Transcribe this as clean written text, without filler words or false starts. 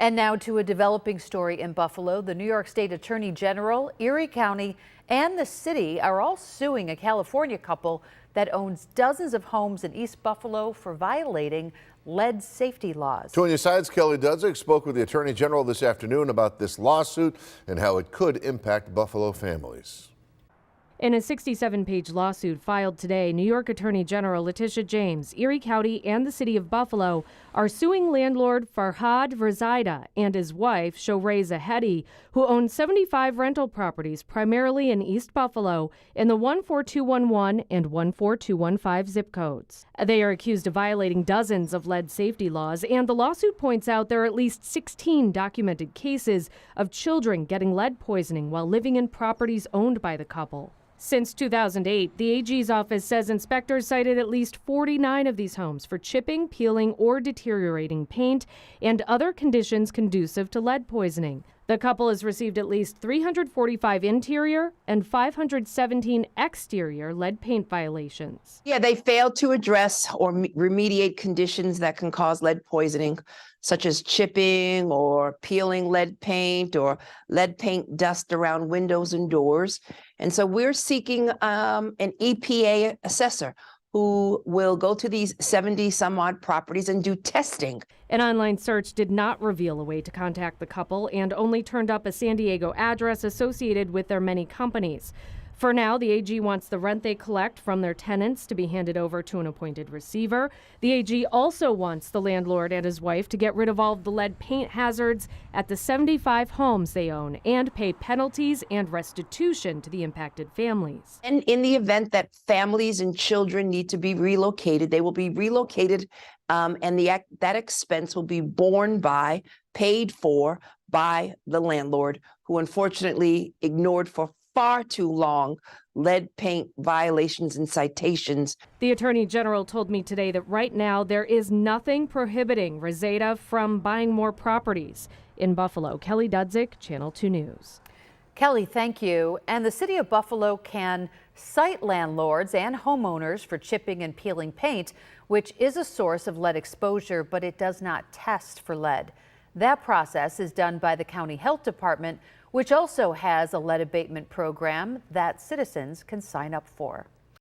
And now to a developing story in Buffalo. The New York State Attorney General, Erie County, and the city are all suing a California couple that owns dozens of homes in East Buffalo for violating lead safety laws. Join your sides, Kelly Dudzik spoke with the Attorney General this afternoon about this lawsuit and how it could impact Buffalo families. In a 67-page lawsuit filed today, New York Attorney General Letitia James, Erie County, and the city of Buffalo are suing landlord Farhad Verzaida and his wife, Shohreh Zahedi, who own 75 rental properties primarily in East Buffalo in the 14211 and 14215 zip codes. They are accused of violating dozens of lead safety laws, and the lawsuit points out there are at least 16 documented cases of children getting lead poisoning while living in properties owned by the couple. Since 2008, the AG's office says inspectors cited at least 49 of these homes for chipping, peeling, or deteriorating paint and other conditions conducive to lead poisoning. The couple has received at least 345 interior and 517 exterior lead paint violations. Yeah, they failed to address or remediate conditions that can cause lead poisoning, such as chipping or peeling lead paint or lead paint dust around windows and doors. And so we're seeking an EPA assessor who will go to these 70 some odd properties and do testing. An online search did not reveal a way to contact the couple and only turned up a San Diego address associated with their many companies. For now, the AG wants the rent they collect from their tenants to be handed over to an appointed receiver. The AG also wants the landlord and his wife to get rid of all of the lead paint hazards at the 75 homes they own and pay penalties and restitution to the impacted families. And in the event that families and children need to be relocated, they will be relocated, and that expense will be paid for by the landlord, who unfortunately ignored for far too long lead paint violations and citations. The Attorney General told me today that right now there is nothing prohibiting Verzaida from buying more properties. In Buffalo, Kelly Dudzik, Channel 2 News. Kelly, thank you. And the city of Buffalo can cite landlords and homeowners for chipping and peeling paint, which is a source of lead exposure, but it does not test for lead. That process is done by the county health department, which also has a lead abatement program that citizens can sign up for.